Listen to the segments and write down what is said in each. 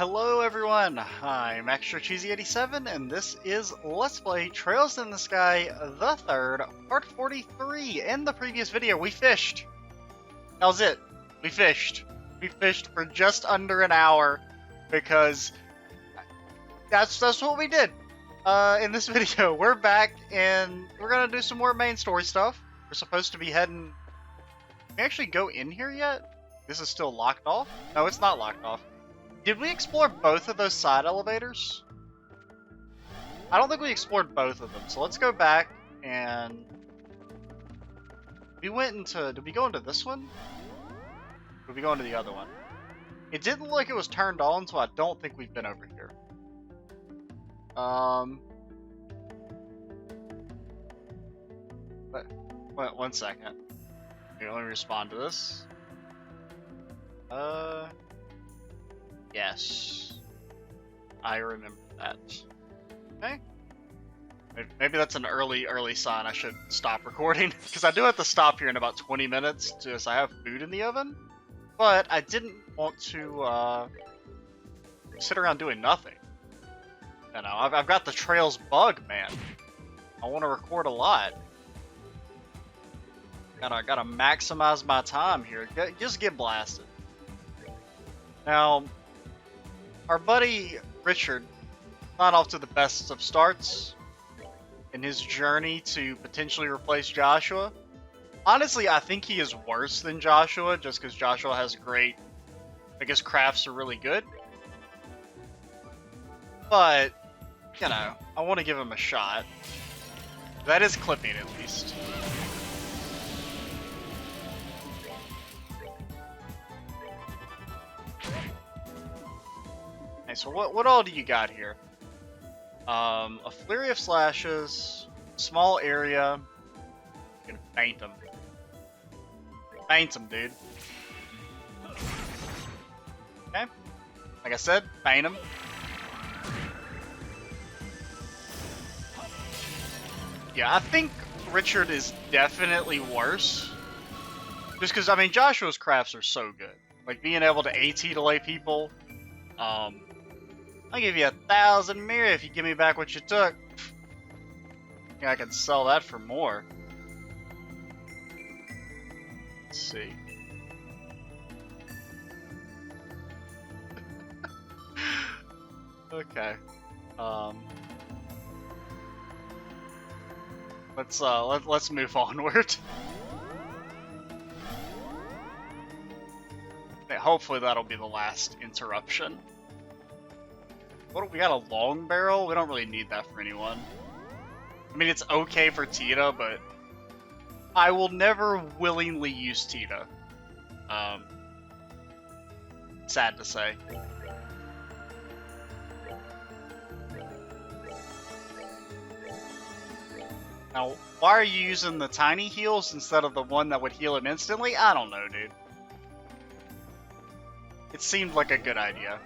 Hello everyone, I'm Extra Cheesy 87 and this is Let's Play Trails in the Sky, the third, part 43. In the previous video, we fished. That was it. We fished. We fished for just under an hour because that's what we did. In this video, we're back and we're gonna do some more main story stuff. We're supposed to be heading... Can we actually go in here yet? This is still locked off? No, it's not locked off. Did we explore both of those side elevators? I don't think we explored both of them, so let's go back and... We went into... Did we go into this one? Or did we go into the other one? It didn't look like it was turned on, so I don't think we've been over here. Wait, one second. Here, let me respond to this. Yes. I remember that. Okay. Maybe that's an early sign I should stop recording, because I do have to stop here in about 20 minutes, just I have food in the oven. But I didn't want to, sit around doing nothing. You know, I've got the trails bug, man. I want to record a lot. Gotta maximize my time here. Just get blasted. Now, our buddy Richard got off to the best of starts in his journey to potentially replace Joshua. Honestly, I think he is worse than Joshua, just because Joshua has great... I guess crafts are really good. But, you know, I want to give him a shot. That is clipping, at least. So what all do you got here? A flurry of slashes, small area. You can faint them. Faint them, dude. Okay. Like I said, faint them. Yeah, I think Richard is definitely worse. Just because, I mean, Joshua's crafts are so good. Like, being able to AT delay people. I'll give you 1,000 mirror if you give me back what you took. Yeah, I can sell that for more. Let's see. Okay. Let's move onward. Hopefully that'll be the last interruption. What, we got a long barrel? We don't really need that for anyone. I mean, it's okay for Tita, but I will never willingly use Tita. Sad to say. Now, why are you using the tiny heals instead of the one that would heal him instantly? I don't know, dude. It seemed like a good idea.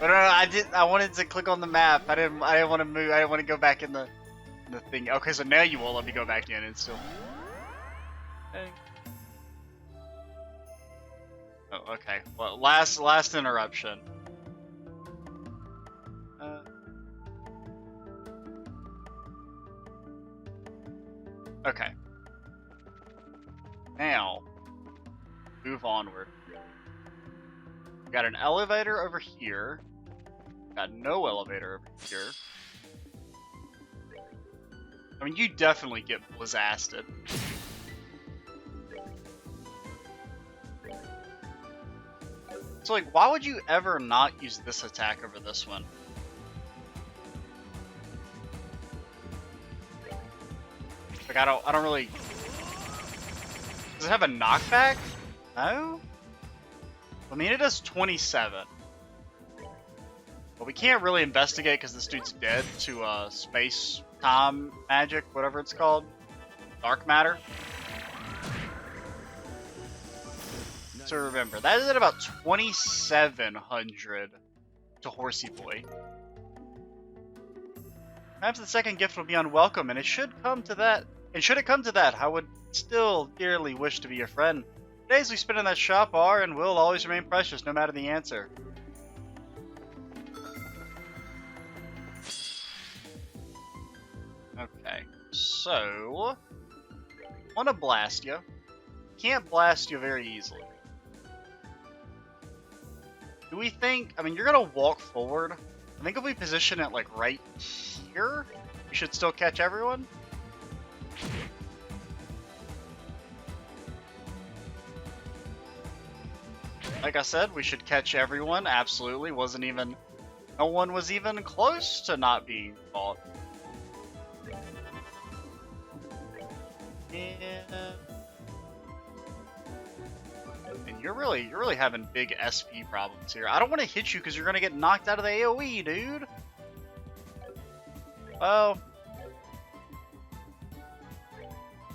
But I wanted to click on the map. I didn't want to move. I didn't want to go back in the thing. Okay, so now you will let me go back in and still. Okay. Oh, okay. Well, last interruption. Okay. Now, move onward. We got an elevator over here. Got no elevator over here. I mean, you definitely get blizzasted. So, like, why would you ever not use this attack over this one? Like, I don't really... Does it have a knockback? No? I mean, it does 27. But we can't really investigate because this dude's dead to space-time magic, whatever it's called. Dark matter. So remember, that is at about 2,700 to Horsey Boy. Perhaps the second gift will be unwelcome, and it should come to that. And should it come to that, I would still dearly wish to be your friend. Days we spend in that shop are and will always remain precious, no matter the answer. Okay, so... wanna blast you. Can't blast you very easily. Do we think... I mean, you're gonna walk forward. I think if we position it, like, right here, we should still catch everyone. Like I said, we should catch everyone, absolutely. Wasn't even... no one was even close to not being caught. And you're really having big SP problems here. I don't want to hit you because you're gonna get knocked out of the AoE, dude. Well,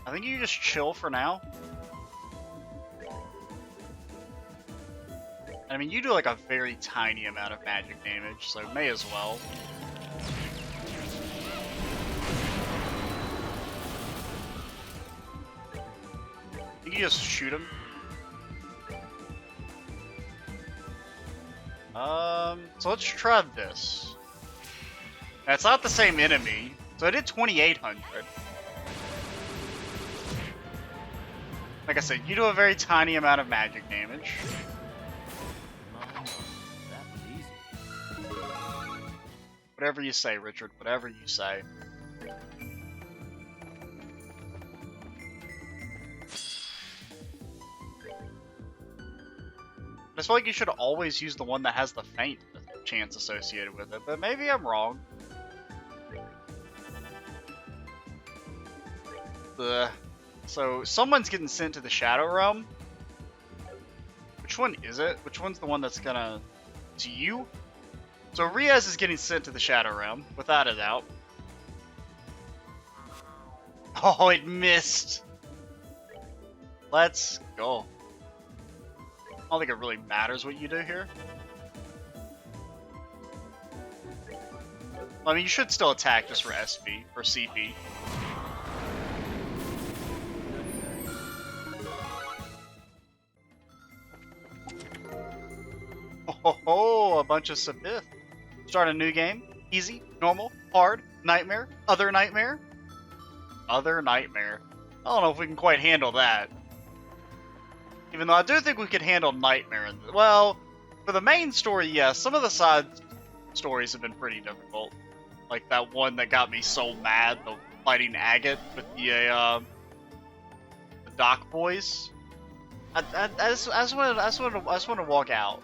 I think you just chill for now. I mean, you do like a very tiny amount of magic damage, so may as well. You can just shoot him. So let's try this. Now, it's not the same enemy, so I did 2,800. Like I said, you do a very tiny amount of magic damage. That was easy. Whatever you say, Richard, whatever you say. I just feel like you should always use the one that has the feint chance associated with it, but maybe I'm wrong. So, someone's getting sent to the Shadow Realm. Which one is it? Which one's the one that's gonna... to you? So, Riaz is getting sent to the Shadow Realm, without a doubt. Oh, it missed! Let's go. I don't think it really matters what you do here. I mean, you should still attack just for SP, or CP. Oh, a bunch of Sabith. Start a new game. Easy, normal, hard, nightmare, other nightmare. Other nightmare. I don't know if we can quite handle that. Even though I do think we could handle nightmare. Well, for the main story, yes. Some of the side stories have been pretty difficult. Like that one that got me so mad, the fighting Agate with the Dock Boys. I just want to walk out.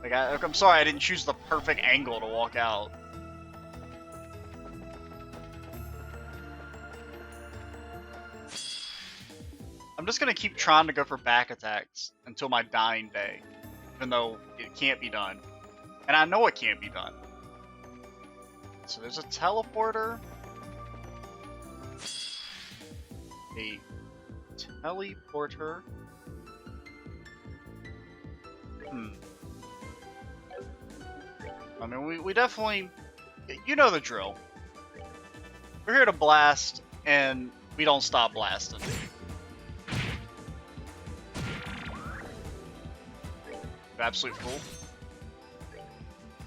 Like I'm sorry I didn't choose the perfect angle to walk out. I'm just gonna keep trying to go for back attacks until my dying day, even though it can't be done. And I know it can't be done. So there's a teleporter. A teleporter. I mean, we definitely... you know the drill. We're here to blast, and we don't stop blasting. Absolute fool.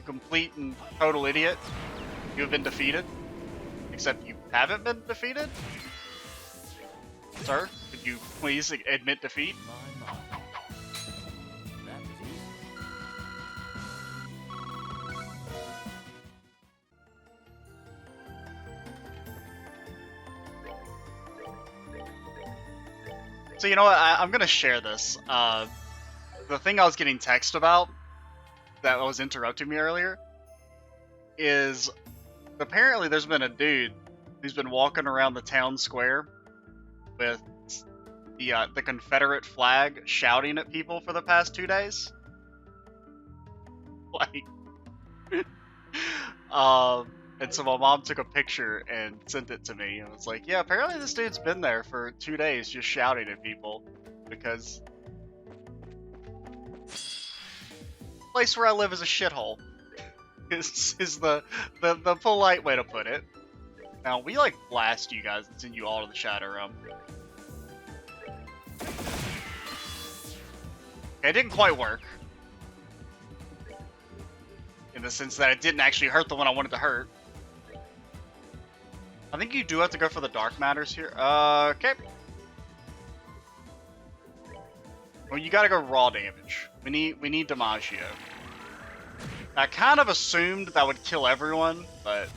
Complete and total idiot. You have been defeated. Except you haven't been defeated? Sir, could you please admit defeat? My. That was easy. So you know what, I'm gonna share this. The thing I was getting text about, that was interrupting me earlier, is apparently there's been a dude who's been walking around the town square with the Confederate flag shouting at people for the past 2 days. Like, and so my mom took a picture and sent it to me, and was like, yeah, apparently this dude's been there for 2 days just shouting at people, because the place where I live is a shithole. Is the polite way to put it. Now, we like blast you guys and send you all to the Shadow Realm. It didn't quite work. In the sense that it didn't actually hurt the one I wanted to hurt. I think you do have to go for the dark matters here. Okay. Well, you gotta go raw damage. We need DiMaggio. I kind of assumed that would kill everyone, but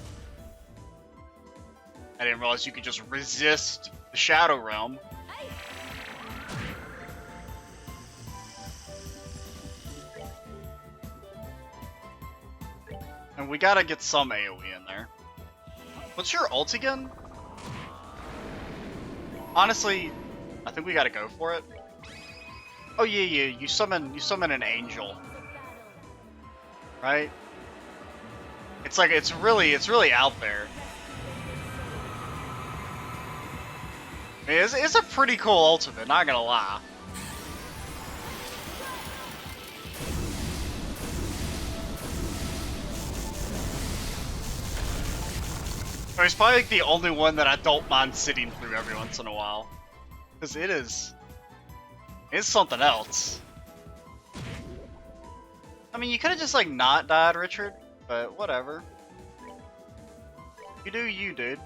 I didn't realize you could just resist the Shadow Realm. And we gotta get some AoE in there. What's your ult again? Honestly, I think we gotta go for it. Oh yeah, you summon an angel. Right? It's like it's really out there. It's a pretty cool ultimate, not gonna lie. It's probably like the only one that I don't mind sitting through every once in a while. Because it's something else. I mean, you could have just like not died, Richard, but whatever. You do you, dude.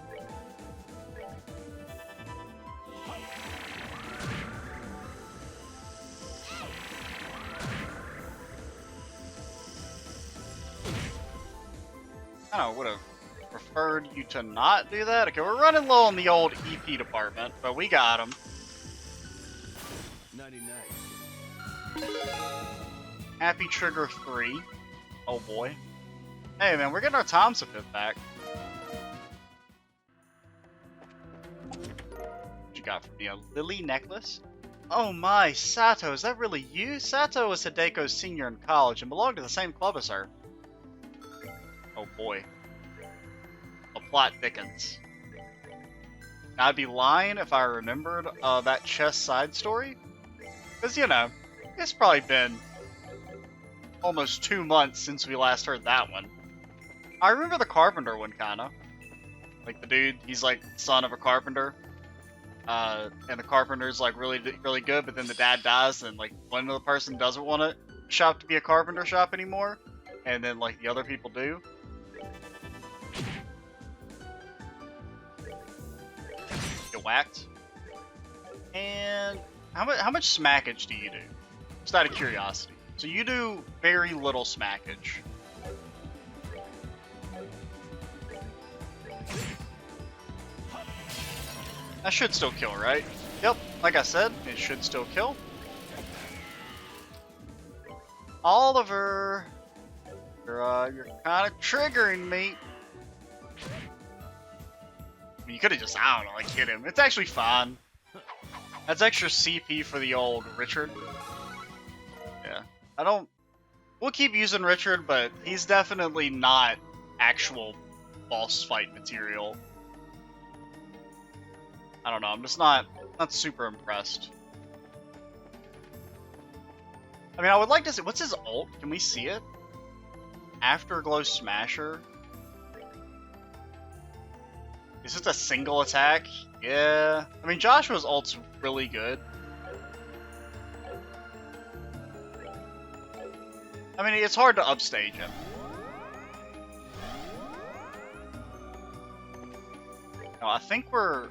I don't know, would have preferred you to not do that. Okay, we're running low on the old EP department, but we got him. 99. Happy Trigger 3. Oh boy. Hey man, we're getting our time spent back. What you got for me? A lily necklace? Oh my, Sato, is that really you? Sato was Hideko's senior in college and belonged to the same club as her. Oh boy. The plot thickens. Now, I'd be lying if I remembered that chess side story. Because, you know, it's probably been almost 2 months since we last heard that one. I remember the carpenter one, kinda. Like, the dude, he's like son of a carpenter. And the carpenter's like really good, but then the dad dies, and like one of the person doesn't want it shop to be a carpenter shop anymore, and then like the other people do. Get whacked. And how much smackage do you do? Just out of curiosity. So you do very little smackage. That should still kill, right? Yep, like I said, it should still kill. Oliver, you're kind of triggering me. I mean, you could have just, I don't know, like hit him. It's actually fine. That's extra CP for the old Richard. Yeah, we'll keep using Richard, but he's definitely not actual boss fight material. I don't know, I'm just not super impressed. I mean, I would like to see, what's his ult? Can we see it? Afterglow Smasher? Is it a single attack? Yeah. I mean, Joshua's ult's really good. I mean, it's hard to upstage him. No, I think we're...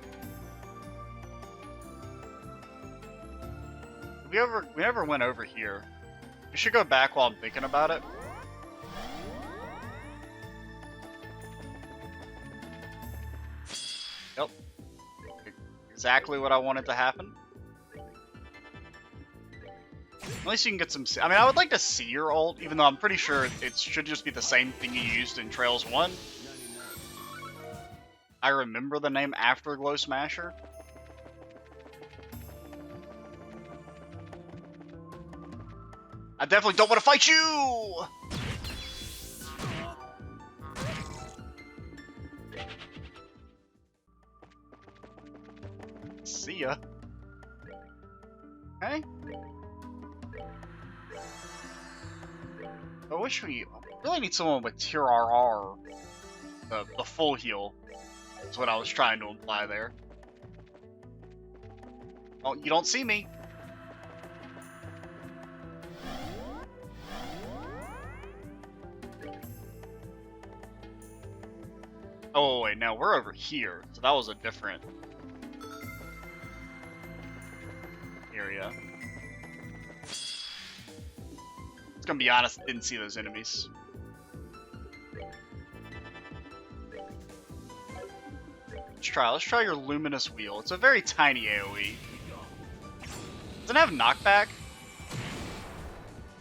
We never went over here. We should go back while I'm thinking about it. Yep. Exactly what I wanted to happen. At least you can get some... I mean, I would like to see your ult, even though I'm pretty sure it should just be the same thing you used in Trails 1. 99. I remember the name Afterglow Smasher. I definitely don't want to fight you! See ya. Okay. I wish we really need someone with TRR. The full heal. That's what I was trying to imply there. Oh, you don't see me. Oh wait, now we're over here, so that was a different area. It's gonna be honest, didn't see those enemies. Let's try your Luminous Wheel. It's a very tiny AoE. Doesn't it have knockback?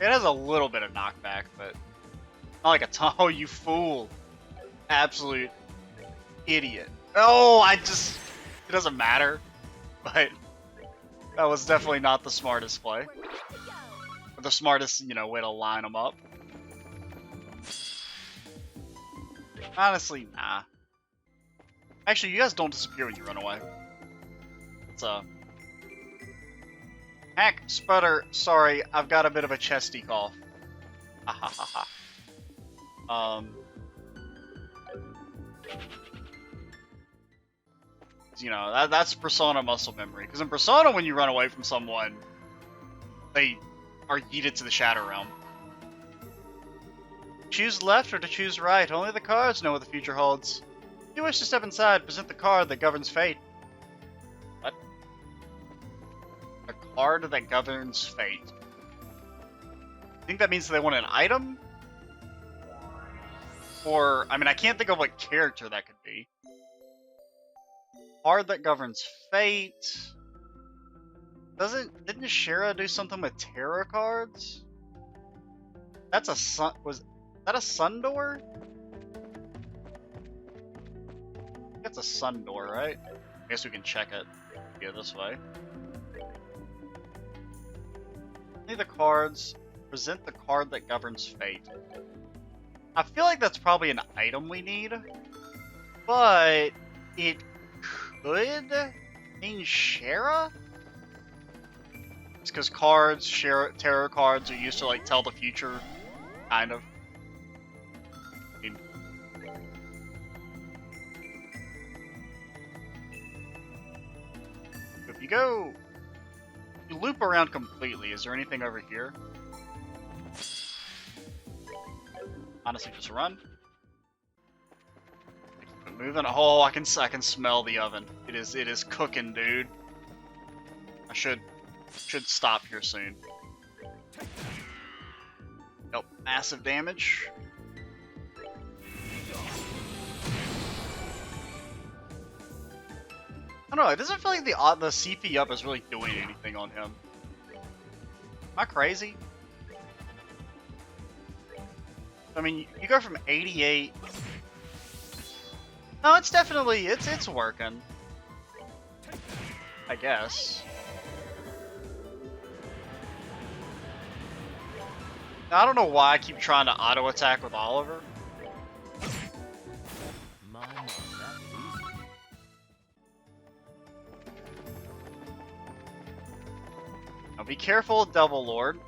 It has a little bit of knockback, but not like a ton. Oh, you fool. Absolute idiot. Oh, it doesn't matter. But that was definitely not the smartest play. Or the smartest, you know, way to line them up. Honestly, nah. Actually, you guys don't disappear when you run away. It's Hack, Sputter, sorry, I've got a bit of a chesty cough. Ha ha ha ha. You know, that's Persona muscle memory. Because in Persona, when you run away from someone, they are yeeted to the Shadow Realm. Choose left or to choose right. Only the cards know what the future holds. If you wish to step inside, present the card that governs fate. What? A card that governs fate. I think that means they want an item? Or, I mean, I can't think of what character that could be. Card that governs fate. Didn't Shara do something with tarot cards? That's a sun. Was that a sun door? That's a sun door, right? I guess we can check it. Yeah, this way. Need the cards. Present the card that governs fate. I feel like that's probably an item we need, but it could mean Shara? It's because cards, tarot cards are used to like tell the future, kind of. I mean, if you loop around completely, is there anything over here? Honestly, just run. Keep moving. Oh, I can smell the oven. It is cooking, dude. I should stop here soon. Nope, massive damage. I don't know. It doesn't feel like the CP up is really doing anything on him. Am I crazy? I mean, you go from 88. No, it's definitely it's working. I guess. I don't know why I keep trying to auto attack with Oliver. My, that was easy. Now be careful, Devil Lord.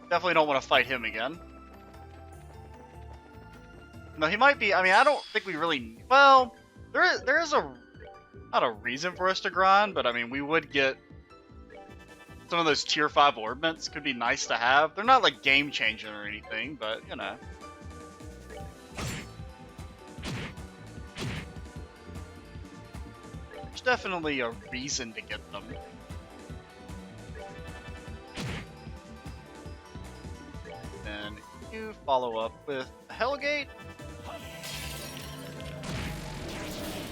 Definitely don't want to fight him again. No, he might be. I mean, I don't think we really. Well, there is not a reason for us to grind, but I mean, we would get some of those tier 5 orbments. Could be nice to have. They're not like game changing or anything, but you know. There's definitely a reason to get them. Then you follow up with Hellgate.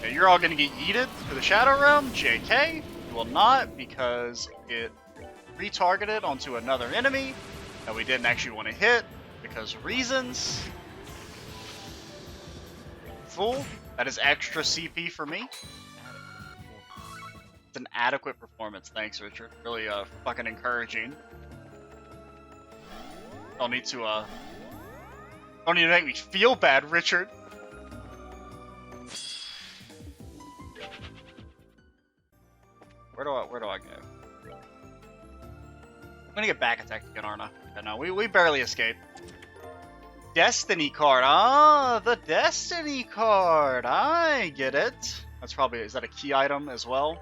Okay, you're all gonna get yeeted to the Shadow Realm. JK, you will not, because it retargeted onto another enemy that we didn't actually want to hit because reasons. Fool, that is extra CP for me. It's an adequate performance. Thanks, Richard. Really fucking encouraging. Don't need to make me feel bad, Richard. Where do I go? I'm gonna get back attacked again, aren't I? Okay, no, we barely escaped. Destiny card. Ah, the Destiny card. I get it. That's probably, is that a key item as well?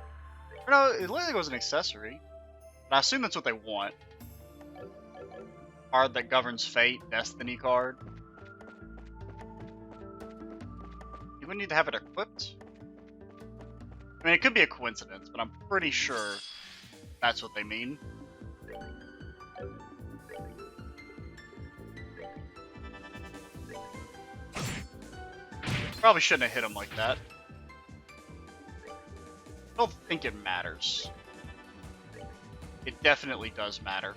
Or no, it literally was an accessory. But I assume that's what they want. Card that governs fate, Destiny card. Do we need to have it equipped? I mean, it could be a coincidence, but I'm pretty sure that's what they mean. Probably shouldn't have hit him like that. I don't think it matters. It definitely does matter.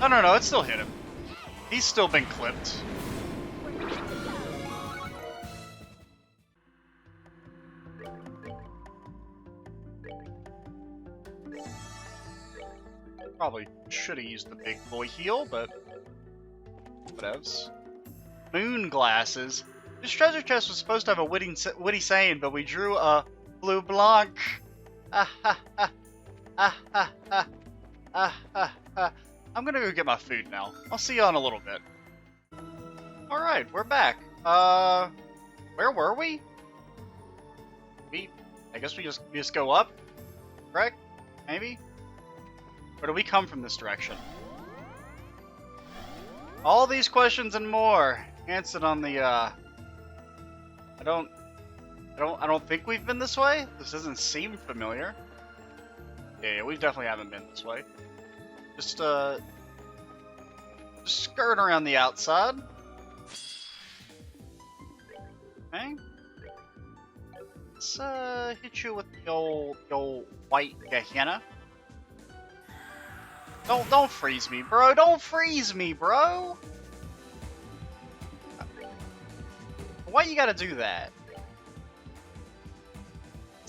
No, it still hit him. He's still been clipped. Probably should have used the big boy heal, but whatevs. Moon glasses. This treasure chest was supposed to have a witty saying, but we drew a blue blanc. Ah ha ha. Ah ha ha. Ah ha ha. I'm gonna go get my food now. I'll see you in a little bit. Alright, we're back. Where were we? I guess we just go up? Correct? Maybe? Or do we come from this direction? All these questions and more answered on the, I don't think we've been this way. This doesn't seem familiar. Yeah, we definitely haven't been this way. Just skirt around the outside. Okay. Let's hit you with the old white Gehenna. Don't freeze me, bro. Don't freeze me, bro. Why you gotta do that?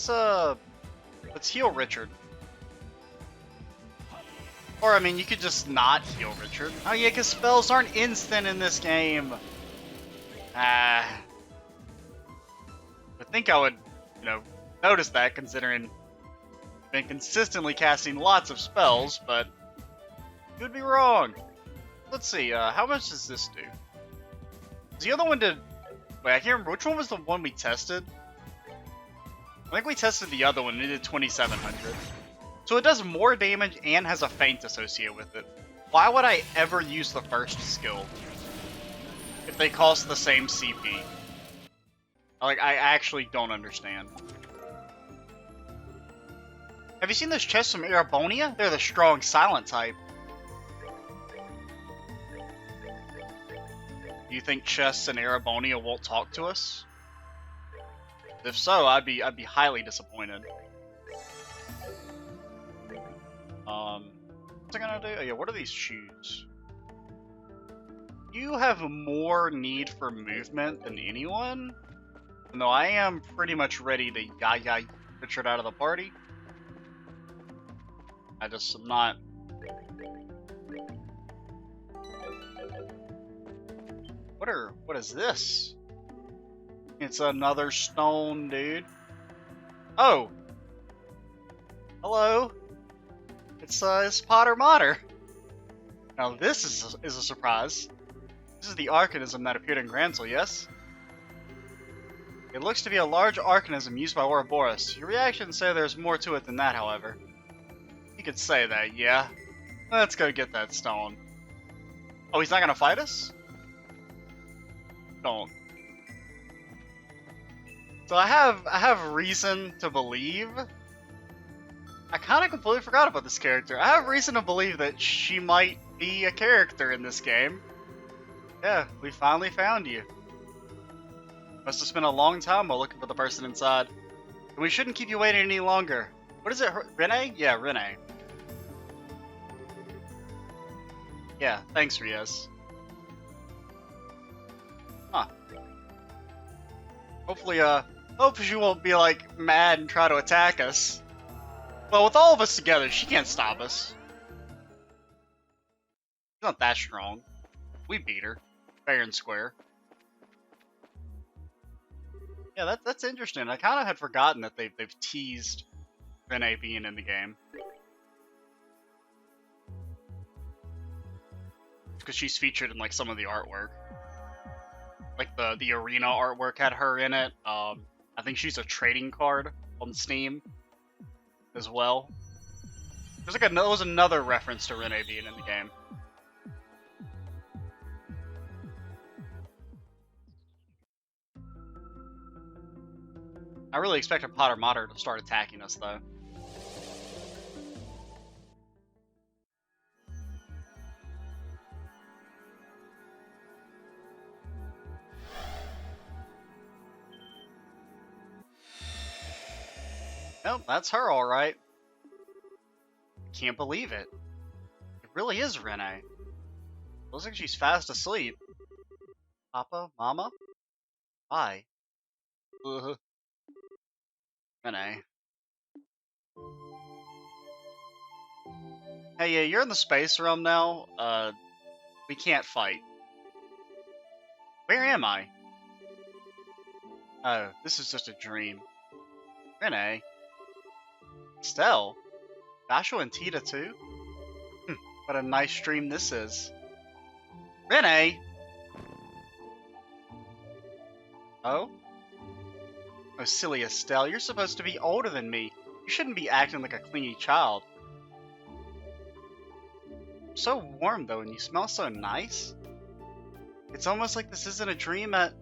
Let's heal Richard. Or, I mean, you could just not heal Richard. Oh yeah, because spells aren't instant in this game. I think I would, notice that, considering I've been consistently casting lots of spells, but could be wrong. Let's see, how much does this do? The other one did... Wait, I can't remember. Which one was the one we tested? I think we tested the other one and it did 2,700. So it does more damage and has a feint associated with it. Why would I ever use the first skill if they cost the same CP? Like, I actually don't understand. Have you seen those chests from Erebonia? They're the strong silent type. Do you think chests in Erebonia won't talk to us? If so, I'd be highly disappointed. What's I gonna do? Oh yeah, what are these shoes? You have more need for movement than anyone. No, I am pretty much ready to yaya Richard out of the party. I just am not. What is this? It's another stone, dude. Oh! Hello! It's Potter Motter. Now this is a surprise. This is the Arcanism that appeared in Gransel, yes? It looks to be a large Arcanism used by Ouroboros. Your reactions say there's more to it than that, however. You could say that, yeah. Let's go get that stone. Oh, he's not gonna fight us? Don't. So I have reason to believe. I kind of completely forgot about this character. I have reason to believe that she might be a character in this game. Yeah, we finally found you. Must have spent a long time while looking for the person inside. And we shouldn't keep you waiting any longer. What is it, Renee? Yeah, Renee. Yeah, thanks, Riaz. Huh. Hopefully, hopefully she won't be, like, mad and try to attack us. Well, with all of us together, she can't stop us. She's not that strong. We beat her. Fair and square. Yeah, that's interesting. I kind of had forgotten that they've teased Renee being in the game. Because she's featured in, like, some of the artwork. Like, the arena artwork had her in it. I think she's a trading card on Steam as well. There was another reference to Renee being in the game. I really expected Potter Mater to start attacking us, though. Nope, that's her, alright. Can't believe it. It really is Renee. Looks like she's fast asleep. Papa? Mama? Why? Renee. Hey, yeah, you're in the space realm now. We can't fight. Where am I? Oh, this is just a dream. Renee. Estelle? Joshua and Tita too? What a nice dream this is. Renee! Oh? Oh, silly Estelle, you're supposed to be older than me. You shouldn't be acting like a clingy child. So warm though, and you smell so nice. It's almost like this isn't a dream at...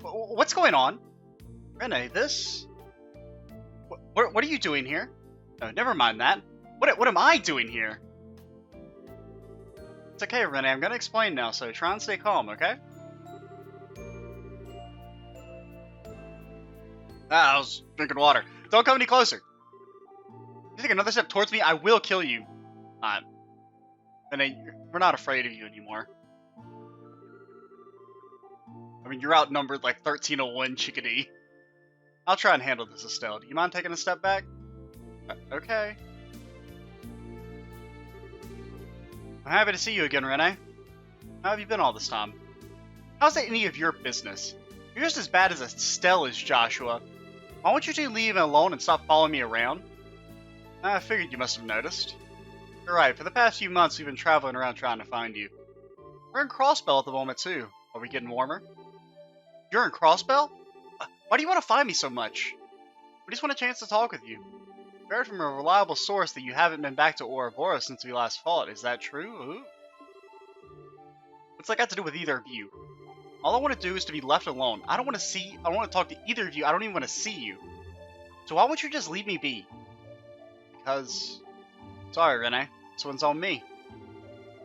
What's going on? Renee, this... What are you doing here? No, never mind that. What am I doing here? It's okay, Renee, I'm gonna explain now, so try and stay calm, okay? I was drinking water. Don't come any closer. If you take another step towards me, I will kill you. Renee, we're not afraid of you anymore. I mean, you're outnumbered like 13-1, chickadee. I'll try and handle this, Estelle. Do you mind taking a step back? Okay. I'm happy to see you again, Renee. How have you been all this time? How's that any of your business? You're just as bad as Estelle is, Joshua. Why won't you two leave me alone and stop following me around? I figured you must have noticed. You're right, for the past few months we've been traveling around trying to find you. We're in Crossbell at the moment too. Are we getting warmer? You're in Crossbell? Why do you want to find me so much? We just want a chance to talk with you. We heard from a reliable source that you haven't been back to Ouroboros since we last fought. Is that true? Ooh. What's that got to do with either of you? All I want to do is to be left alone. I don't want to talk to either of you. I don't even want to see you. So why won't you just leave me be? Because... Sorry, Renee. This one's on me.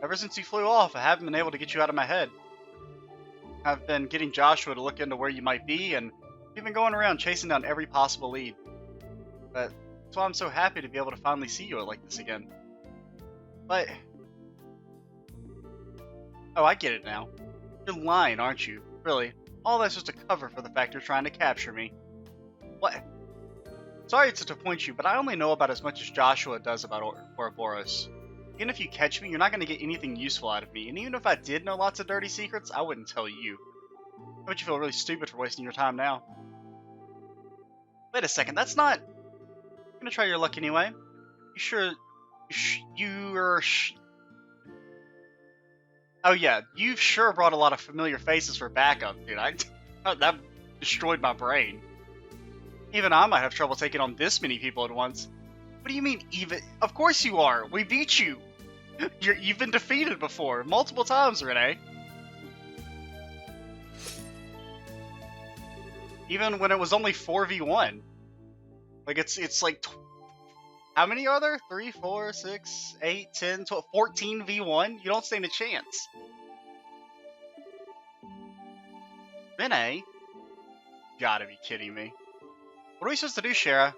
Ever since you flew off, I haven't been able to get you out of my head. I've been getting Joshua to look into where you might be, and we've been going around chasing down every possible lead. But that's why I'm so happy to be able to finally see you like this again. But... Oh, I get it now. You're lying, aren't you? Really. All that's just a cover for the fact you're trying to capture me. What? Sorry to disappoint you, but I only know about as much as Joshua does about Ouroboros. Even if you catch me, you're not going to get anything useful out of me, and even if I did know lots of dirty secrets, I wouldn't tell you. I bet you feel really stupid for wasting your time now. Wait a second, that's not... I'm gonna try your luck anyway. You sure... Oh yeah, you've sure brought a lot of familiar faces for backup, dude. That destroyed my brain. Even I might have trouble taking on this many people at once. What do you mean, even? Of course you are! We beat you! You've been defeated before, multiple times, Renee. Even when it was only 4v1. Like, it's like... How many are there? 3, 4, 6, 8, 10, 12, 14 v1? You don't stand a chance. Renee? You gotta be kidding me. What are we supposed to do, Shara?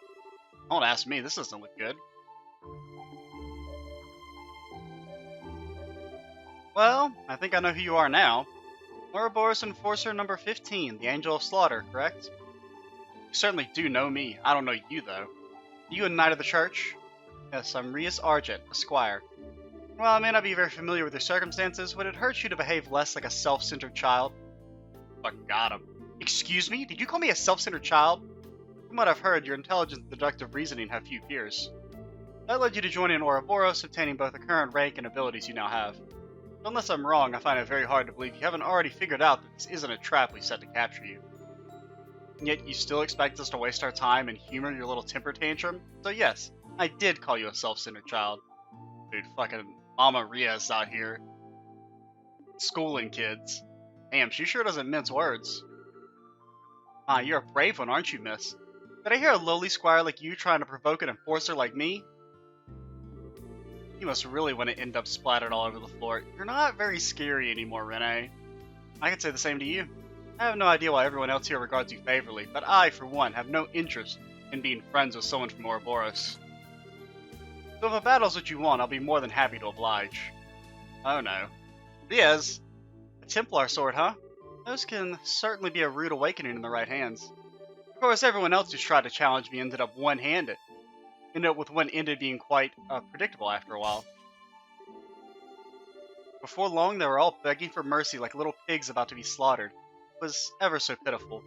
Don't ask me, this doesn't look good. Well, I think I know who you are now. Ouroboros Enforcer number 15, the Angel of Slaughter, correct? You certainly do know me. I don't know you, though. Are you a Knight of the Church? Yes, I'm Rias Argent, a squire. While I may not be very familiar with your circumstances, would it hurt you to behave less like a self-centered child? Fucking got him. Excuse me? Did you call me a self-centered child? From what I've heard, your intelligence and deductive reasoning have few peers. That led you to join in Ouroboros, obtaining both the current rank and abilities you now have. Unless I'm wrong, I find it very hard to believe you haven't already figured out that this isn't a trap we set to capture you. And yet you still expect us to waste our time and humor your little temper tantrum? So yes, I did call you a self-centered child. Dude, fucking Mama Rias out here. Schooling kids. Damn, she sure doesn't mince words. Ah, you're a brave one, aren't you, miss? Did I hear a lowly squire like you trying to provoke an enforcer like me? You must really want to end up splattered all over the floor. You're not very scary anymore, Renee. I could say the same to you. I have no idea why everyone else here regards you favorably, but I, for one, have no interest in being friends with someone from Ouroboros. So if a battle's what you want, I'll be more than happy to oblige. Oh no. Riaz, a Templar sword, huh? Those can certainly be a rude awakening in the right hands. Of course, everyone else who's tried to challenge me ended up one-handed. Ended up with one ended being quite predictable after a while. Before long, they were all begging for mercy like little pigs about to be slaughtered. It was ever so pitiful.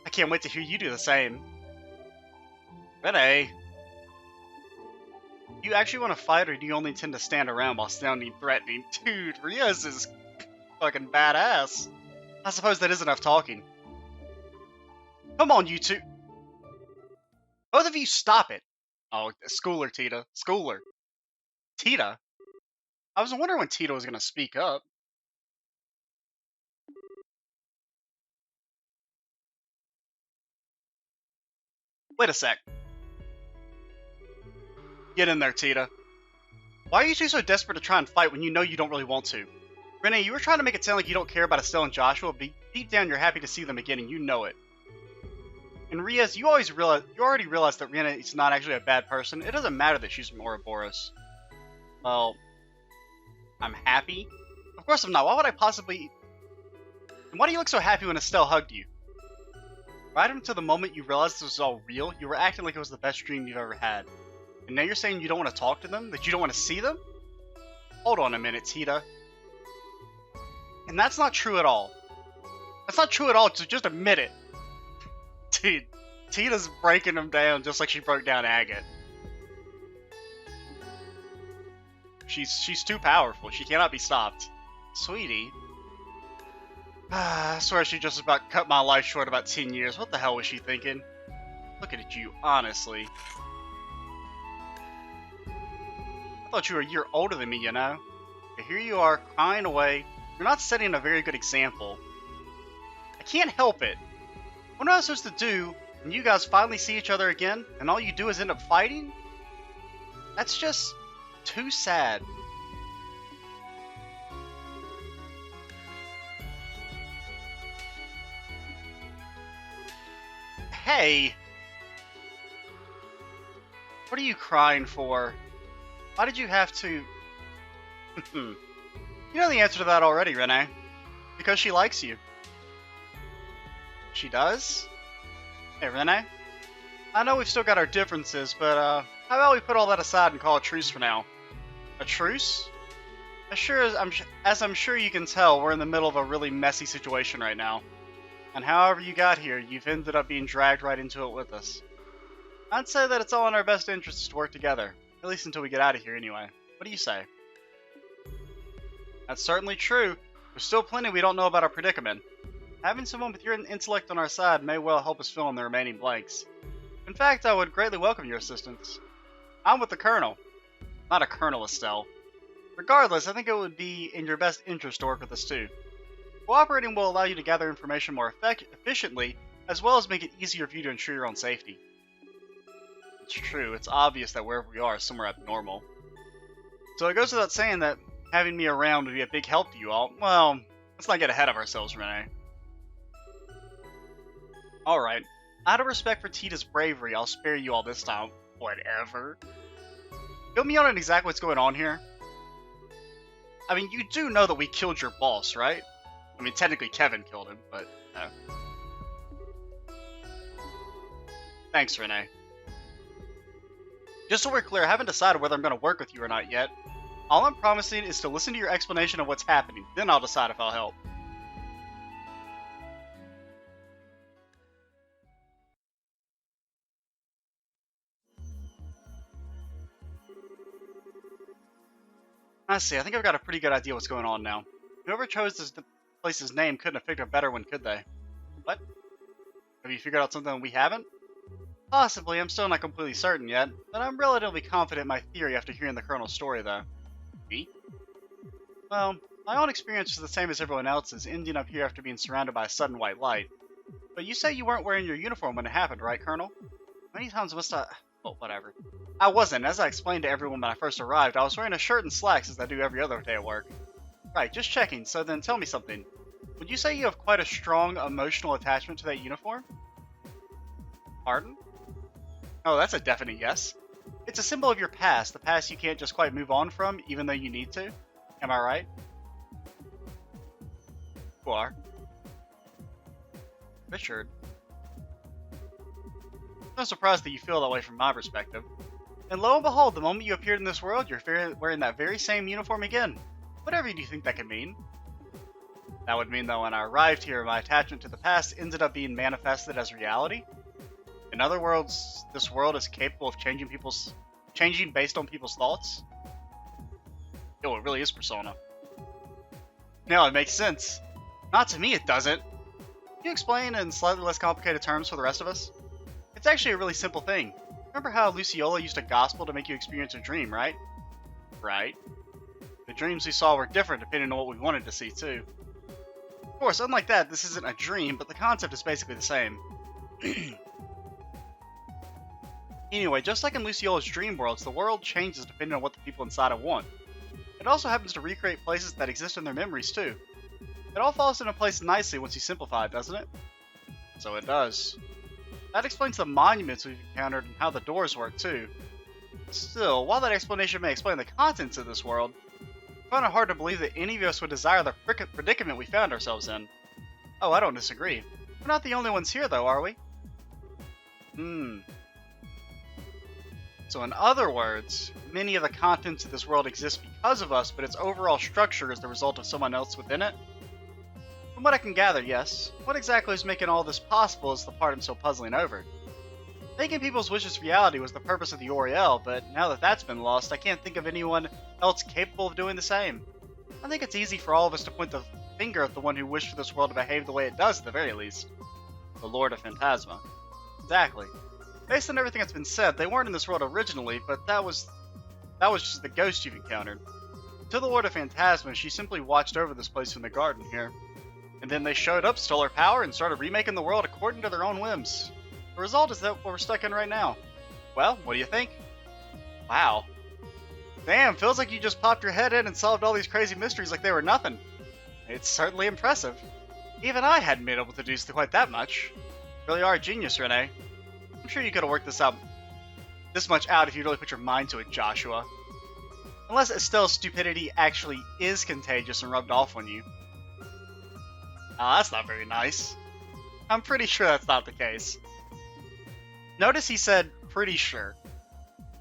I can't wait to hear you do the same. Renee. Do you actually want to fight, or do you only intend to stand around while sounding threatening? Dude, Riaz is fucking badass. I suppose that is enough talking. Come on, you two. Both of you stop it. Oh, Schooler, Tita. Schooler. Tita? I was wondering when Tita was going to speak up. Wait a sec. Get in there, Tita. Why are you two so desperate to try and fight when you know you don't really want to? Renee, you were trying to make it sound like you don't care about Estelle and Joshua, but deep down you're happy to see them again and you know it. And Riaz, you already realized that Renee is not actually a bad person. It doesn't matter that she's from Ouroboros. Well, I'm happy? Of course I'm not. Why would I possibly... And why do you look so happy when Estelle hugged you? Right until the moment you realized this was all real, you were acting like it was the best dream you've ever had. And now you're saying you don't want to talk to them? That you don't want to see them? Hold on a minute, Tita. And that's not true at all. That's not true at all, so just admit it. Dude, Tita's breaking them down just like she broke down Agate. She's too powerful. She cannot be stopped. Sweetie. I swear she just about cut my life short about 10 years. What the hell was she thinking? Looking at you, honestly. I thought you were a year older than me, you know? But here you are, crying away. You're not setting a very good example. I can't help it. What am I supposed to do when you guys finally see each other again, and all you do is end up fighting? That's just too sad. Hey! What are you crying for? Why did you have to... You know the answer to that already, Renee. Because she likes you. She does? Hey, Renee? I know we've still got our differences, but how about we put all that aside and call a truce for now? A truce? As I'm sure you can tell, we're in the middle of a really messy situation right now. And however you got here, you've ended up being dragged right into it with us. I'd say that it's all in our best interests to work together. At least until we get out of here anyway. What do you say? That's certainly true. There's still plenty we don't know about our predicament. Having someone with your intellect on our side may well help us fill in the remaining blanks. In fact, I would greatly welcome your assistance. I'm with the Colonel. Not a Colonel, Estelle. Regardless, I think it would be in your best interest to work with us too. Cooperating will allow you to gather information more efficiently, as well as make it easier for you to ensure your own safety. It's true, it's obvious that wherever we are is somewhere abnormal. So it goes without saying that having me around would be a big help to you all. Well, let's not get ahead of ourselves, Renee. Alright, out of respect for Tita's bravery, I'll spare you all this time. Whatever. Fill me on exactly what's going on here. I mean, you do know that we killed your boss, right? I mean, technically Kevin killed him, but no. Thanks, Renee. Just so we're clear, I haven't decided whether I'm going to work with you or not yet. All I'm promising is to listen to your explanation of what's happening, then I'll decide if I'll help. I see, I think I've got a pretty good idea what's going on now. Whoever chose this place's name couldn't have picked a better one, could they? What? Have you figured out something we haven't? Possibly, I'm still not completely certain yet, but I'm relatively confident in my theory after hearing the Colonel's story, though. Me? Well, my own experience was the same as everyone else's, ending up here after being surrounded by a sudden white light. But you say you weren't wearing your uniform when it happened, right, Colonel? Many times must I... Well, whatever. I wasn't. As I explained to everyone when I first arrived, I was wearing a shirt and slacks as I do every other day at work. Right, just checking. So then tell me something. Would you say you have quite a strong emotional attachment to that uniform? Pardon? Oh, that's a definite yes. It's a symbol of your past, the past you can't just quite move on from, even though you need to. Am I right? You are. Richard. No surprise that you feel that way from my perspective. And lo and behold, the moment you appeared in this world, you're wearing that very same uniform again. Whatever do you think that could mean? That would mean that when I arrived here, my attachment to the past ended up being manifested as reality. In other words, this world is capable of changing based on people's thoughts. Yo, it really is Persona. Now it makes sense. Not to me, it doesn't. Can you explain in slightly less complicated terms for the rest of us? It's actually a really simple thing. Remember how Luciola used a gospel to make you experience a dream, right? Right. The dreams we saw were different depending on what we wanted to see, too. Of course, unlike that, this isn't a dream, but the concept is basically the same. Anyway, just like in Luciola's dream worlds, the world changes depending on what the people inside it want. It also happens to recreate places that exist in their memories, too. It all falls into place nicely once you simplify it, doesn't it? So it does. That explains the monuments we've encountered and how the doors work, too. Still, while that explanation may explain the contents of this world, I find it hard to believe that any of us would desire the predicament we found ourselves in. Oh, I don't disagree. We're not the only ones here, though, are we? So in other words, many of the contents of this world exist because of us, but its overall structure is the result of someone else within it? From what I can gather, yes. What exactly is making all this possible is the part I'm so puzzling over. Making people's wishes reality was the purpose of the Oriel, but now that that's been lost, I can't think of anyone else capable of doing the same. I think it's easy for all of us to point the finger at the one who wished for this world to behave the way it does at the very least. The Lord of Phantasma. Exactly. Based on everything that's been said, they weren't in this world originally, but that was just the ghost you've encountered. To the Lord of Phantasma, she simply watched over this place in the garden here. And then they showed up, stole her power, and started remaking the world according to their own whims. The result is that what we're stuck in right now. Well, what do you think? Wow. Damn, feels like you just popped your head in and solved all these crazy mysteries like they were nothing. It's certainly impressive. Even I hadn't been able to do quite that much. You really are a genius, Renee. I'm sure you could have worked this much out if you really put your mind to it, Joshua. Unless Estelle's stupidity actually is contagious and rubbed off on you. Oh, that's not very nice. I'm pretty sure that's not the case. Notice he said, pretty sure.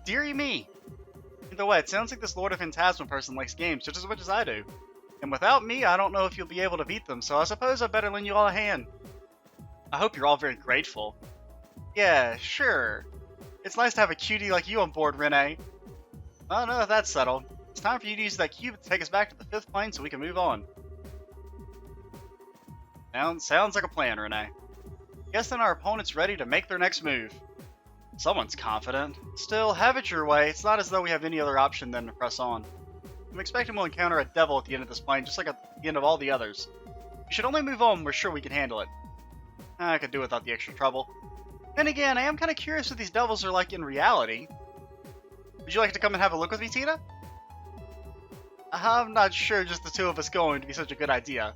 Dearie me. Either way, it sounds like this Lord of Phantasma person likes games just as much as I do. And without me, I don't know if you'll be able to beat them, so I suppose I better lend you all a hand. I hope you're all very grateful. Yeah, sure. It's nice to have a cutie like you on board, Renee. Oh no, that's settled. It's time for you to use that cube to take us back to the 5th plane so we can move on. Sounds like a plan, Renee. Guess then our opponent's ready to make their next move. Someone's confident. Still, have it your way. It's not as though we have any other option than to press on. I'm expecting we'll encounter a devil at the end of this plane, just like at the end of all the others. We should only move on when we're sure we can handle it. I could do without the extra trouble. Then again, I am kind of curious what these devils are like in reality. Would you like to come and have a look with me, Tina? I'm not sure just the two of us going to be such a good idea.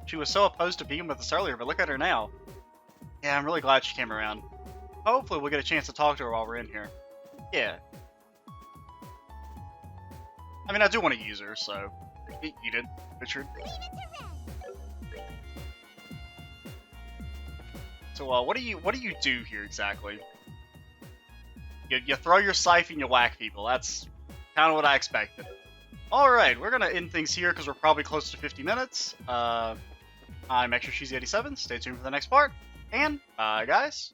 She was so opposed to being with us earlier, but look at her now. Yeah, I'm really glad she came around. Hopefully we'll get a chance to talk to her while we're in here. Yeah. I mean, I do want to use her, so... You did, Richard. So, what do you do here exactly? You throw your scythe and you whack people. That's kind of what I expected. Alright, we're gonna end things here because we're probably close to 50 minutes. I'm Extra Cheesy 87. Stay tuned for the next part. And bye, guys.